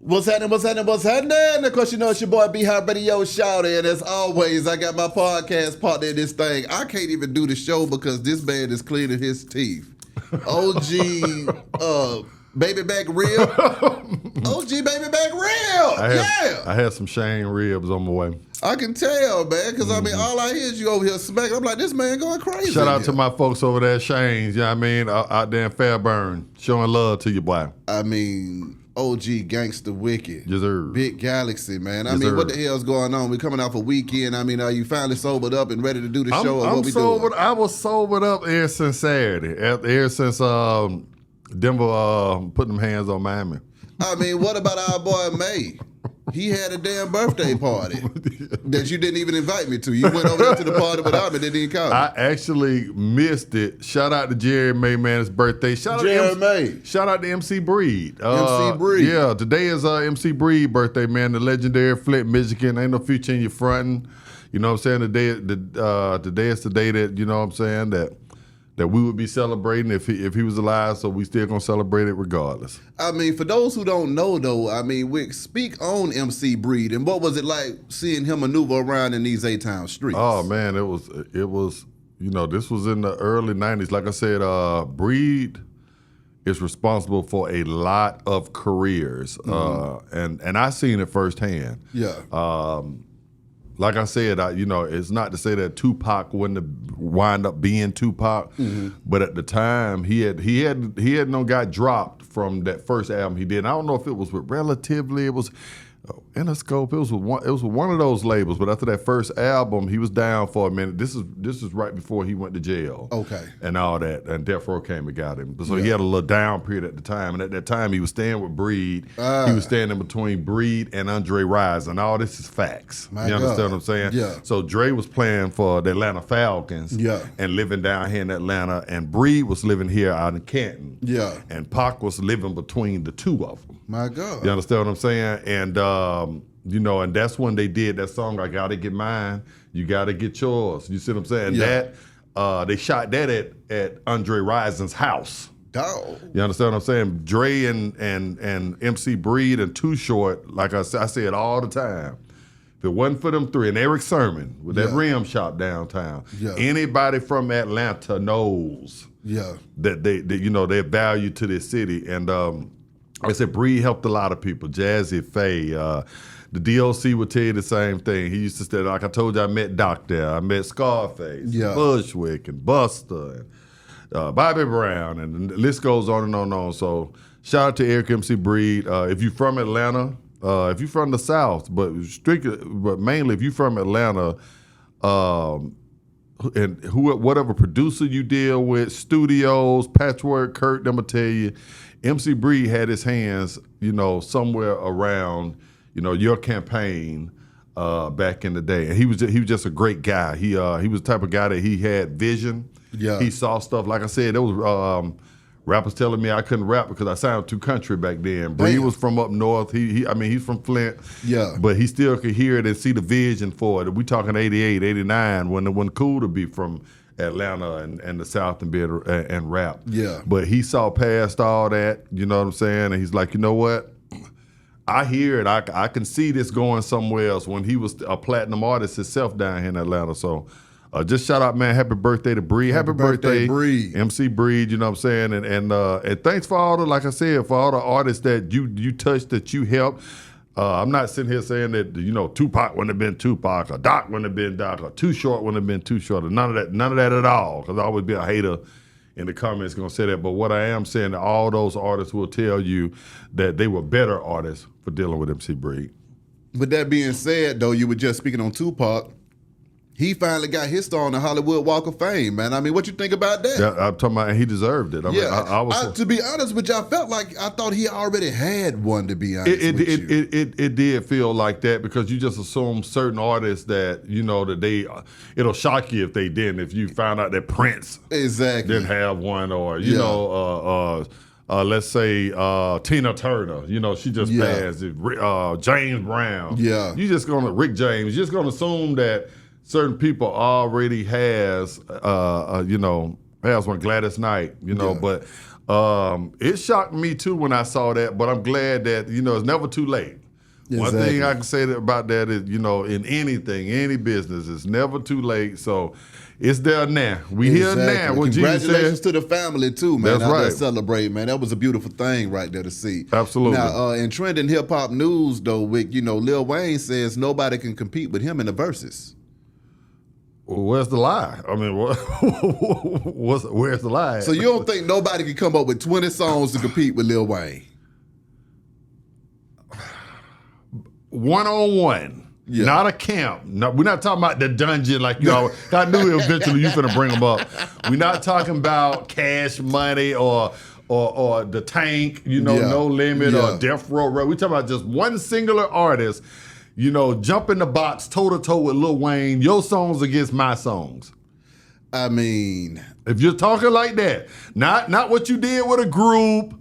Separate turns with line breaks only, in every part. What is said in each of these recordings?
What's happening? What's happening? What's happening? Of course, you know it's your boy B Hot Radio Shouty, and as always, I got my podcast partner in this thing. I can't even do the show because this man is cleaning his teeth. OG, baby back rib. OG, baby back rib.
I had some Shane ribs on my way.
I can tell, man, because I mean, all I hear is you over here smacking. I'm like, this man going crazy.
Shout out to my folks over there at Shane's, you know what I mean, out there in Fairburn, showing love to you, boy.
I mean, OG Gangster Wicked.
Deserve.
Big Galaxy, man. I mean, what the hell's going on? We're coming off a weekend. I mean, are you finally sobered up and ready to do the show? Or what we doing?
I was sobered up ever since Saturday, ever since Denver put them hands on Miami.
I mean, what about our boy May? He had a damn birthday party that you didn't even invite me to. You went over there to the party without me, they didn't come.
I actually missed it. Shout out to Jerry May, man, his birthday. Shout out to MC Breed.
MC Breed.
Yeah, today is MC Breed birthday, man. The legendary Flint, Michigan. Ain't no future in your fronting. You know what I'm saying? Today is the day that, you know what I'm saying, that we would be celebrating if he was alive, so we still gonna celebrate it regardless.
I mean, for those who don't know though, I mean, Wick, speak on MC Breed and what was it like seeing him maneuver around in these A-Town streets?
Oh man, it was you know, this was in the early 90s. Like I said, Breed is responsible for a lot of careers, and I seen it firsthand.
Yeah.
Like I said, you know, it's not to say that Tupac wouldn't wind up being Tupac, but at the time he got dropped from that first album he did. And I don't know if it was with Relatively, it was Interscope. It was with one of those labels. But after that first album, he was down for a minute. This is right before he went to jail.
Okay.
And all that, and Death Row came and got him. So he had a little down period at the time. And at that time, he was staying with Breed. He was standing between Breed and Andre Rison. And all this is facts. You understand what I'm saying?
Yeah.
So Dre was playing for the Atlanta Falcons.
Yeah.
And living down here in Atlanta, and Breed was living here out in Canton.
Yeah.
And Pac was living between the two of them.
My God.
You understand what I'm saying? And you know, and that's when they did that song, I Gotta Get Mine, You Gotta Get Yours. You see what I'm saying?
Yeah.
That they shot that at Andre Rison's house.
Dog.
You understand what I'm saying? Dre and MC Breed and Too Short, like I said all the time, if it wasn't for them three, and Eric Sermon with that rim shop downtown, anybody from Atlanta knows that they you know, their value to this city. And like I said, Breed helped a lot of people. Jazzy Faye, the DOC would tell you the same thing. He used to say, like I told you, I met Doc there. I met Scarface, Bushwick, and Buster, and Bobby Brown, and the list goes on and on and on. So shout out to Eric MC Breed. If you're from Atlanta, if you're from the South, but mainly if you're from Atlanta, and whatever producer you deal with, studios, Patchwork, Kurt, them will tell you, MC Breed had his hands, you know, somewhere around, you know, your campaign back in the day. And he was just a great guy. He was the type of guy that he had vision. Yeah. He saw stuff. Like I said, there was rappers telling me I couldn't rap because I sounded too country back then. Breed was from up north. He's from Flint. Yeah. But he still could hear it and see the vision for it. We talking 88, 89, when it wasn't cool to be from Atlanta and the South and rap. Yeah. But he saw past all that, you know what I'm saying? And he's like, you know what? I hear it. I can see this going somewhere else, when he was a platinum artist himself down here in Atlanta. So just shout out, man. Happy birthday to Breed. Happy birthday, Breed. MC Breed, you know what I'm saying? And thanks for all the, like I said, for all the artists that you touched, that you helped. I'm not sitting here saying that, you know, Tupac wouldn't have been Tupac, or Doc wouldn't have been Doc, or Too Short wouldn't have been Too Short, or none of that at all, because I always be a hater in the comments gonna say that. But what I am saying, that all those artists will tell you that they were better artists for dealing with MC Breed.
With that being said, though, you were just speaking on Tupac. He finally got his star on the Hollywood Walk of Fame, man. I mean, what you think about that?
Yeah, I'm talking about he deserved it.
To be honest with you, I felt like I thought he already had one, to be honest with you.
It did feel like that, because you just assume certain artists that, you know, that it'll shock you if they didn't, if you found out that Prince didn't have one, or, you know, let's say Tina Turner, you know, she just passed. James Brown. Yeah. Rick James, you're just going to assume that certain people already has one. Gladys Knight, you know, but It shocked me too when I saw that, but I'm glad that, it's never too late.
Exactly.
One thing I can say about that is, in anything, any business, it's never too late. So it's there now. We here now. What
Congratulations to the family too, man.
That's right.
Celebrate, man. That was a beautiful thing right there to see.
Absolutely.
Now, in trending hip hop news though, Wick, Lil Wayne says nobody can compete with him in the Verzuz.
Well, where's the lie? I mean, where's the lie?
So you don't think nobody can come up with 20 songs to compete with Lil Wayne?
One-on-one, not a camp. No, we're not talking about the dungeon like you always. I knew eventually you finna bring them up. We're not talking about Cash Money or the Tank, No Limit or Death Row. We're talking about just one singular artist, jump in the box toe-to-toe with Lil Wayne, your songs against my songs.
I mean,
if you're talking like that, not what you did with a group,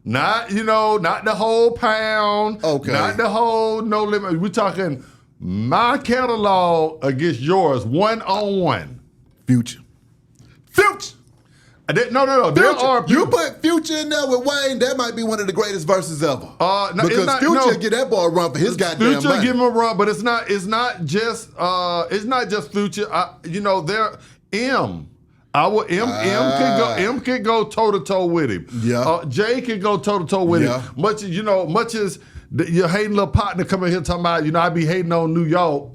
not the whole pound,
okay,
not the whole No Limit. We're talking my catalog against yours, one-on-one.
Future.
No. There are
you put Future in there with Wayne, that might be one of the greatest verses ever. Because Future get that boy a run for his goddamn
Future
money.
give him a run, but it's not just Future. M can go toe to toe with him.
Yeah.
Jay can go toe to toe with him. Much as your hating little partner coming here talking about, I be hating on New York.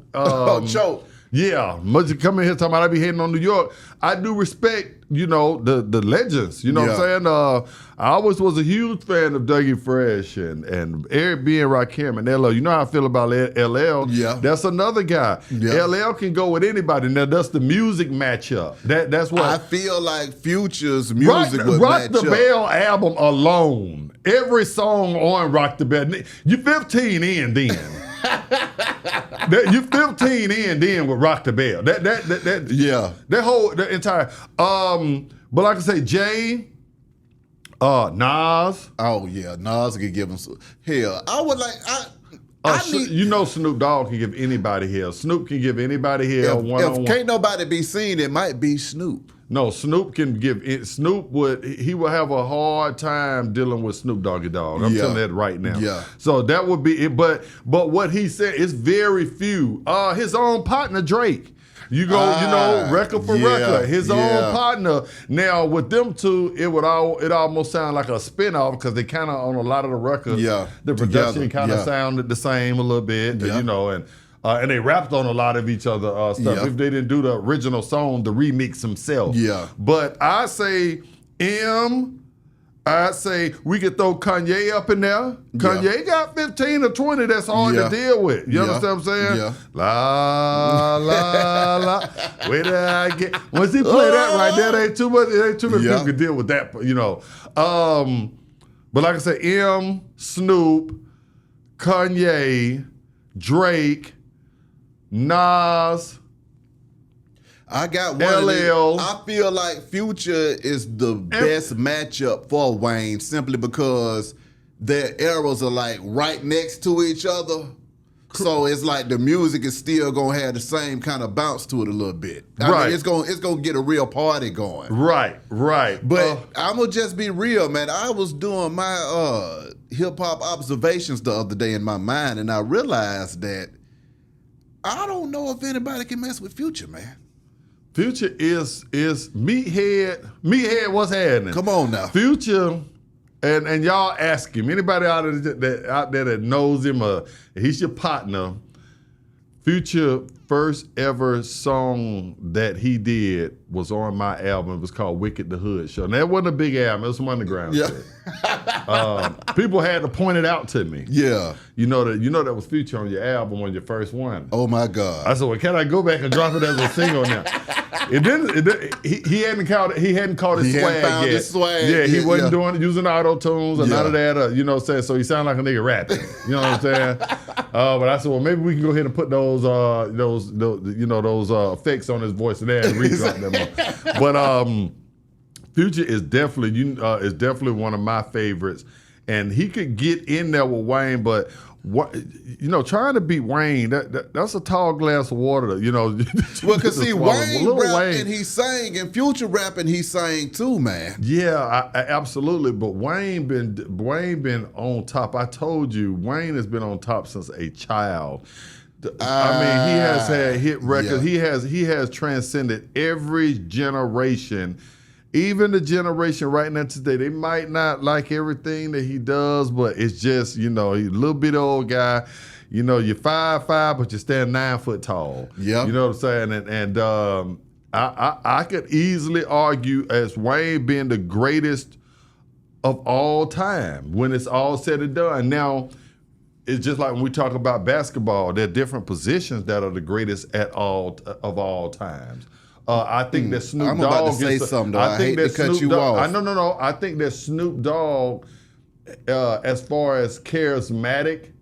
Choke.
Yeah, much as coming here talking about I be hating on New York. I do respect, the legends. You know what I'm saying? I always was a huge fan of Dougie Fresh and Eric B. and Rakim and LL. You know how I feel about LL?
Yeah.
That's another guy.
Yeah.
LL can go with anybody. Now, that's the music matchup. That's what
I feel like Future's music would
Rock
match
the
up.
Bell album alone. Every song on Rock the Bell. You 15 in then. You 15 in then with Rock the Bell. That entire but like I say, Jay, Nas.
Oh yeah, Nas could give him some hell. I would like
Snoop Dogg can give anybody hell. Snoop can give anybody hell one-on-one.
If can't nobody be seen, it might be Snoop.
No, Snoop can give it. Snoop would have a hard time dealing with Snoop Doggy Dogg. I'm telling that right now.
Yeah.
So that would be it. But what he said is very few. His own partner Drake. You go, record for record. His own partner. Now with them two, it almost sound like a spinoff because they kind of on a lot of the records.
Yeah.
The production kind of sounded the same a little bit. Yeah. And they rapped on a lot of each other stuff.
Yeah.
If they didn't do the original song, the remix himself.
Yeah.
But I say I say we could throw Kanye up in there. Kanye got 15 or 20 that's hard to deal with. You understand what I'm saying?
Yeah.
La, la, la. Where did I get? Once he play that right there, there ain't too many people can deal with that, But like I said, Snoop, Kanye, Drake, Nas,
I got one.
LL.
I feel like Future is the best matchup for Wayne simply because their eras are like right next to each other. So it's like the music is still gonna have the same kind of bounce to it a little bit. I mean, it's gonna get a real party going.
Right.
But I'm gonna just be real, man. I was doing my hip hop observations the other day in my mind, and I realized that I don't know if anybody can mess with Future, man.
Future is meathead. Meathead, what's happening?
Come on now.
Future, and y'all ask him. Anybody out there that knows him, he's your partner. Future first ever song that he did was on my album. It was called Wicked the Hood Show. Now, that wasn't a big album. It was some underground shit. People had to point it out to me.
Yeah.
You know that was Future on your album on your first one.
Oh my God.
I said, well, can I go back and drop it as a single now? He hadn't caught his swag yet.
His swag.
Yeah, he wasn't using auto tunes or none of that. So he sounded like a nigga rapping. You know what I'm saying? But I said, well, maybe we can go ahead and put those effects on his voice and then re-drop them. But Future is definitely one of my favorites, and he could get in there with Wayne. But what, trying to beat Wayne, that's a tall glass of water.
Well, because see, Wayne rap and he sang, and Future rap and he sang too, man.
Yeah, absolutely. But Wayne been on top. I told you, Wayne has been on top since a child. I mean, he has had hit records. Yeah. He has transcended every generation. Even the generation right now today, they might not like everything that he does, but it's just, he's a little bit old guy. You're 5'5", but you stand 9 foot tall.
Yeah.
You know what I'm saying? And I could easily argue as Wayne being the greatest of all time when it's all said and done. Now, it's just like when we talk about basketball, there are different positions that are the greatest of all times. I think that Snoop Dogg.
I'm about to say something, though. I hate to cut you off.
No. I think that Snoop Dogg, as far as charismatic,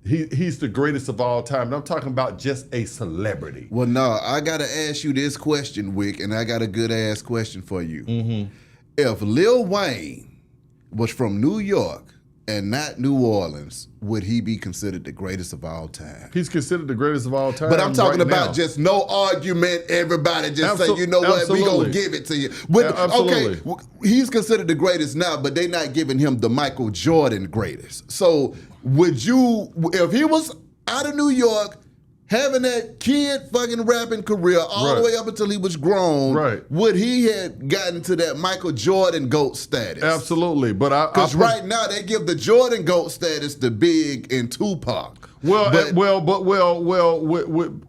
he's the greatest of all time. And I'm talking about just a celebrity.
Well, no, I got to ask you this question, Wick, and I got a good-ass question for you. Mm-hmm. If Lil Wayne was from New York and not New Orleans, would he be considered the greatest of all time?
He's considered the greatest of all time.
But I'm talking about just no argument, everybody just say, you know what, we going to give it to you.
Absolutely.
Okay, he's considered the greatest now, but they're not giving him the Michael Jordan greatest. So would you, if he was out of New York, having that kid fucking rapping career all the way up until he was grown, would he have gotten to that Michael Jordan GOAT status?
Absolutely, but
because right now they give the Jordan GOAT status to Big and Tupac.
Well,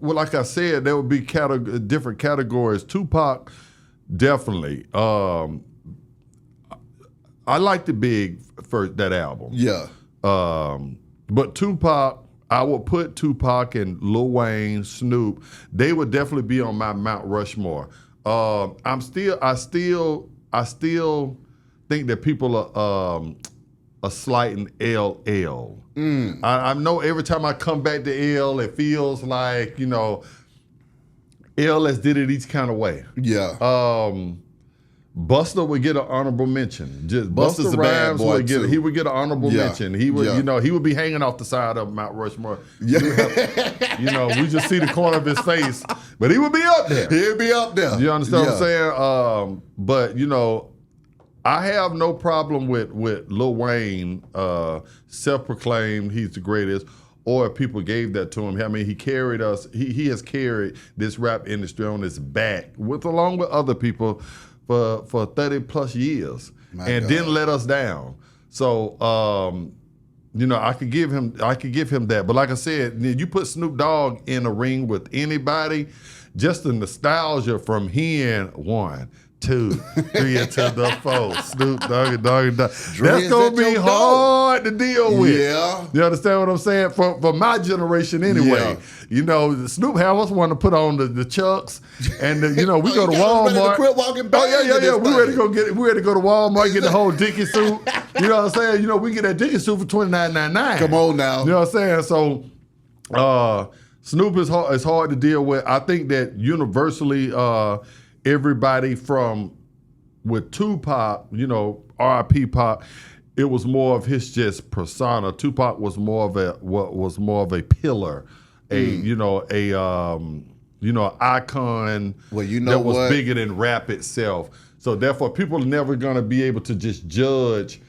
like I said, there would be different categories. Tupac, definitely. I like the Big first that album.
Yeah.
But Tupac, I would put Tupac and Lil Wayne, Snoop. They would definitely be on my Mount Rushmore. I still think that people are slighting LL. I know every time I come back to L, it feels like L has did it each kind of way.
Yeah.
Busta would get an honorable mention. Just
Busta's a bad boy too.
He would get an honorable mention. He would, he would be hanging off the side of Mount Rushmore. Yeah. We just see the corner of his face, but he would be up there.
He'd be up there.
You understand what I'm saying? But I have no problem with Lil Wayne, self-proclaimed he's the greatest, or if people gave that to him. I mean, he carried us. He has carried this rap industry on his back, along with other people, for 30 plus years, didn't let us down. So I could give him that. But like I said, you put Snoop Dogg in a ring with anybody, just the nostalgia from hearing 1, 2, 3 into the 4. Snoop Dogg. That's gonna be hard to deal with.
Yeah.
You understand what I'm saying? For my generation anyway. Yeah. Snoop had us want to put on the Chucks, and we go to Walmart. We ready to go to Walmart, get the whole Dickie suit. You know what I'm saying? We get that Dickie suit for $29.99.
Come on now.
You know what I'm saying? So Snoop is hard to deal with. I think that universally everybody with Tupac, R.I.P. Pac, it was more of his just persona. Tupac was more of a pillar, icon. That was bigger than rap itself. So therefore, people are never gonna be able to just judge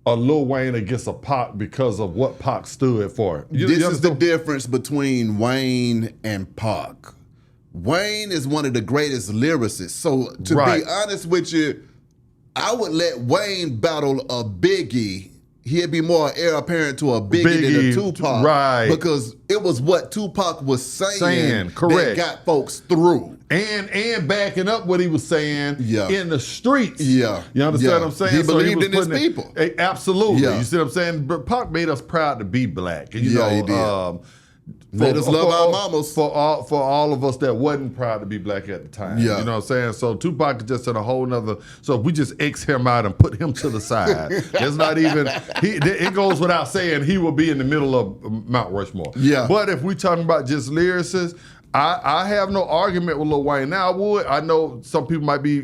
a Lil Wayne against a Pac because of what Pac stood for.
This is the difference between Wayne and Pac. Wayne is one of the greatest lyricists. So to be honest with you, I would let Wayne battle a Biggie. He'd be more heir apparent to a Biggie than a Tupac.
Right.
Because it was what Tupac was saying
correct,
that got folks through.
And backing up what he was saying in the streets.
Yeah.
You understand what I'm saying?
He believed in his people.
Absolutely.
Yeah.
You see what I'm saying? But Pac made us proud to be black. And,
he did. Made us love our mamas.
For all of us that wasn't proud to be black at the time. Yeah. You know what I'm saying? So Tupac is just in a whole nother, so if we just X him out and put him to the side, it's not even, it goes without saying he will be in the middle of Mount Rushmore. Yeah. But if we talking about just lyricists, I have no argument with Lil Wayne. Now I know some people might be,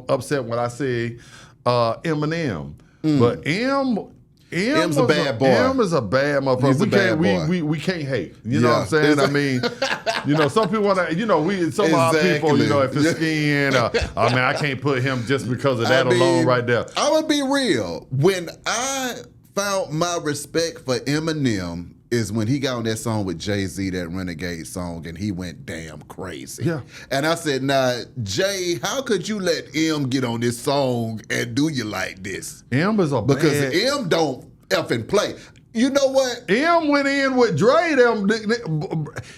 upset when I say Eminem. But
M's a bad boy.
M is a bad motherfucker.
He's a bad boy.
We can't hate. You know what I'm saying? I mean, some people want to. Some of our people, if it's skin. I mean, I can't put him just because of that alone right there.
I would be real. When I found my respect for Eminem is when he got on that song with Jay-Z, that Renegade song, and he went damn crazy.
Yeah.
And I said, nah, Jay, how could you let M get on this song and do you like this?
M is
because M don't effing play. You know what?
M went in with Dre.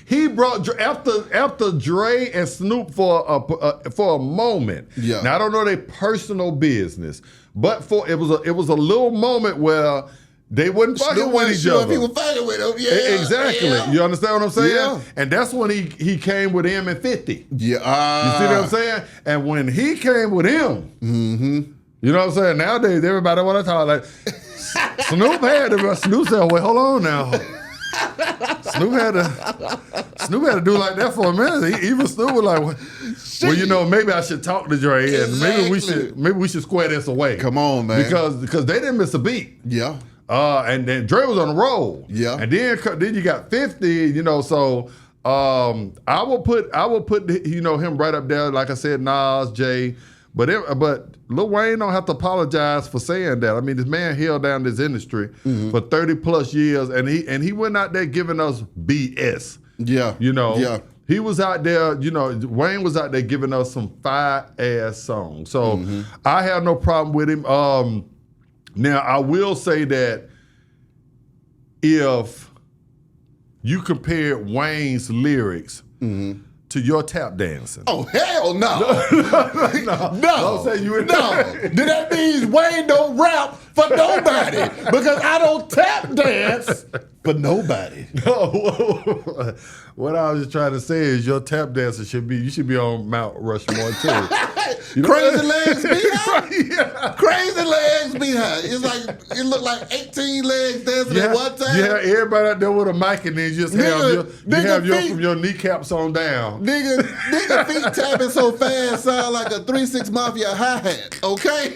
He brought after Dre and Snoop for a moment.
Yeah.
Now I don't know their personal business, but it was a little moment where they wasn't fucking with each other.
People fucking with him. Yeah.
Exactly.
Yeah.
You understand what I'm saying?
Yeah.
And that's when he came with him and 50.
Yeah.
You see what I'm saying? And when he came with him, you know what I'm saying? Nowadays everybody want to talk like. Snoop said, "Wait, hold on now." Snoop had to do like that for a minute. Even Snoop was like, "Well, maybe I should talk to Dre, and maybe we should square this away."
Come on, man,
because they didn't miss a beat.
Yeah.
And then Dre was on the roll.
Yeah.
And then you got 50. So I will put him right up there. Like I said, Nas, Jay. But Lil Wayne don't have to apologize for saying that. I mean, this man held down this industry for 30 plus years, and he went out there giving us BS.
Yeah.
Yeah. He was out there, Wayne was out there giving us some fire-ass songs. So I have no problem with him. Now, I will say that if you compare Wayne's lyrics to your tap dancing.
Oh, hell no.
No. Don't say you in
Then that means Wayne don't rap for nobody because I don't tap dance for nobody.
No. What I was just trying to say is your tap dancer should be on Mount Rushmore too.
Crazy legs be high. Yeah. Crazy legs be high. It's like it looked like 18 legs dancing at one time.
Yeah, everybody out there with a mic and then just have your kneecaps on down.
Nigga feet tapping so fast sound like a 3-6 Mafia hi-hat. Okay?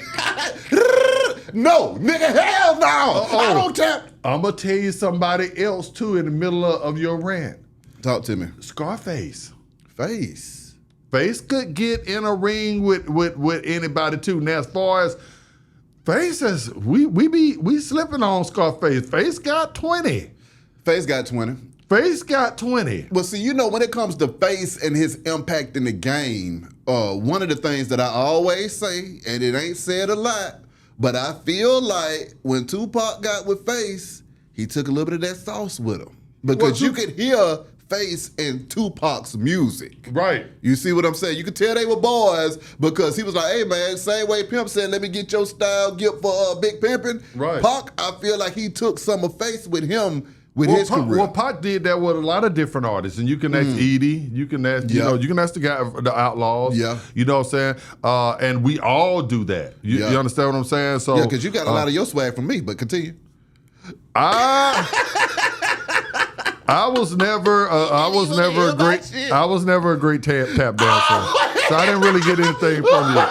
No, nigga, hell no. I don't tap.
I'm gonna tell you somebody else too in the middle of your rant.
Talk to me.
Scarface.
Face
could get in a ring with anybody too. Now, as far as Faces, we slipping on Scarface. Face got 20.
Face got 20.
Face got 20.
Well, see, when it comes to Face and his impact in the game, one of the things that I always say, and it ain't said a lot, but I feel like when Tupac got with Face, he took a little bit of that sauce with him. Because you could hear Face in Tupac's music.
Right.
You see what I'm saying? You could tell they were boys because he was like, hey, man, same way Pimp said, let me get your style gift for Big Pimpin'.
Right.
Pac, I feel like he took some of Face with him his career.
Well, Pac did that with a lot of different artists, and you can ask Edie, you can ask, you can ask the guy, the Outlaws.
Yeah.
You know what I'm saying? And we all do that. You understand what I'm saying? So
yeah, because you got a lot of your swag from me, but continue.
I was never a great tap dancer, so I didn't really get anything from you.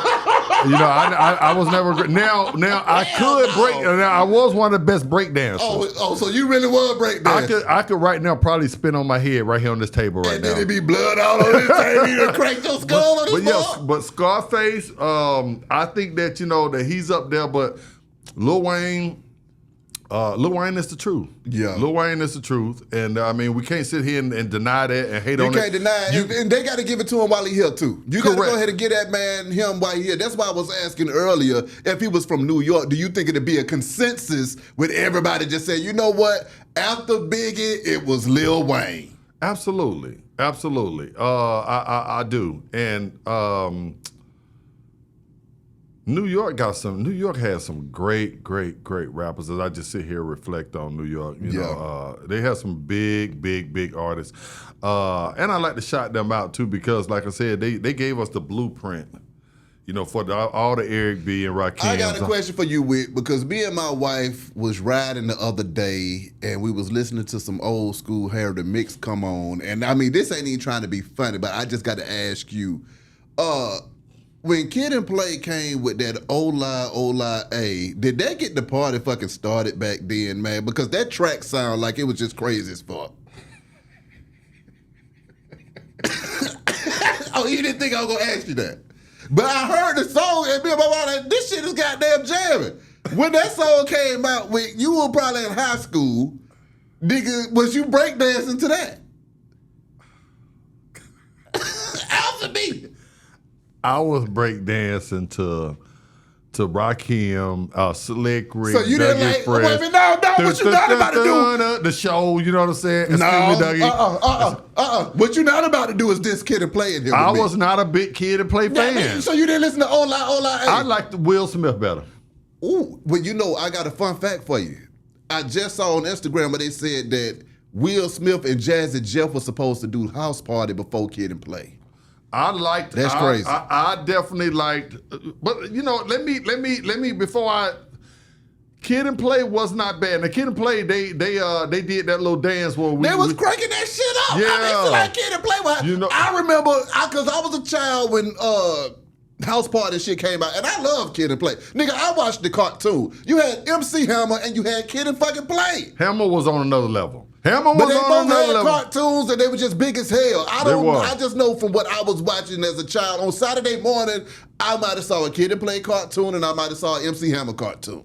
I was never great. Now I could break. Now I was one of the best break dancers.
Oh, so you really were a break dancer?
I could right now probably spin on my head right here on this table right
and
now.
And then it be blood all over this table. You done cracked your skull on this ball.
But Scarface, I think that that he's up there. But Lil Wayne is the truth.
Yeah.
Lil Wayne is the truth. And I mean, we can't sit here and deny that and hate on it.
You can't deny it. And they got to give it to him while he here, too. You got to go ahead and get that man him while he here. That's why I was asking earlier if he was from New York, do you think it'd be a consensus with everybody just saying, you know what? After Biggie, it was Lil Wayne.
Absolutely. I do. And New York has some great rappers. As I just sit here and reflect on New York, they have some big artists, and I like to shout them out too because, like I said, they gave us the blueprint, for all the Eric B and Rakim.
I got a question for you, Whit, because me and my wife was riding the other day and we was listening to some old school Harry the Mix come on, and I mean this ain't even trying to be funny, but I just got to ask you, when Kid and Play came with that Ola A, did that get the party fucking started back then, man? Because that track sound like it was just crazy as fuck. Oh, you didn't think I was gonna ask you that? But I heard the song and me and my mom like, this shit is goddamn jamming. When that song came out, when you were probably in high school, nigga, was you breakdancing to that? Answer me.
I was breakdancing to Rakim, Slick Rick,
So you didn't
Dougie
like,
Fresh.
wait a minute, no, what you not about to do?
The show, you know what I'm saying? Excuse me,
No,
Dougie.
What you not about to do is this Kid and Play in here
I
with me.
was not a big Kid and Play fan.
So you didn't listen to Ola A?
I liked Will Smith better.
Ooh, well, you know, I got a fun fact for you. I just saw on Instagram where they said that Will Smith and Jazzy Jeff were supposed to do House Party before Kid and Play.
That's
crazy.
I definitely liked, but you know, let me before Kid and Play was not bad. Now Kid and Play they did that little dance where
they was cranking that shit up.
Yeah.
I mean, like Kid and Play was.
You know,
I remember because I was a child when House Party shit came out, and I love Kid and Play. Nigga, I watched the cartoon. You had MC Hammer and you had Kid and fucking Play.
Hammer was on another level. Hammer
But
was
they
on
both
another
had
level.
cartoons and they were just big as hell.
They were.
I just know from what I was watching as a child, on Saturday morning, I might have saw a Kid and Play cartoon and I might have saw an MC Hammer cartoon.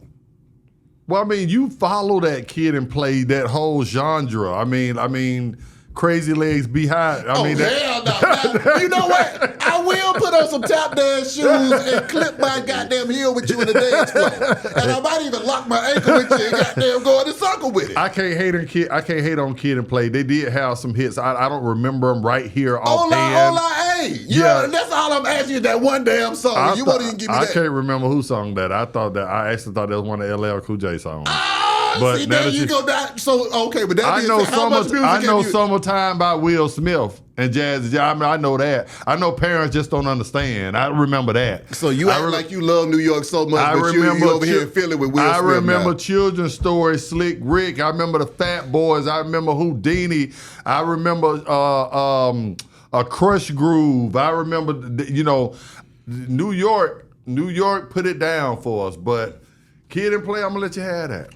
Well, I mean, you follow that Kid and Play, that whole genre. I mean, Crazy Legs Behind.
Hell no. Now, you know what? I will put on some tap dance shoes and clip my goddamn heel with you in the dance floor. And I might even lock my ankle with you and goddamn go in a circle with it.
I can't hate on Kid and Play. They did have some hits. I don't remember them right here offhand.
Ola A. Yeah, that's all I'm asking you, that one damn song. You won't even give me that.
I can't remember who sung that. I actually thought that was one of LL Cool J songs.
But see, there you go down. So okay, but that
I
means
know
how much music
I know
have you?
Summertime by Will Smith and Jazzy. I mean, I know that. I know parents just don't understand. I remember that.
So you act like you love New York so much, but you over here in Philly with Will Smith.
I remember
now.
Children's Stories, Slick Rick. I remember the Fat Boys. I remember Houdini. I remember a Crush Groove. I remember, New York put it down for us, but Kid and Play, I'm gonna let you have that.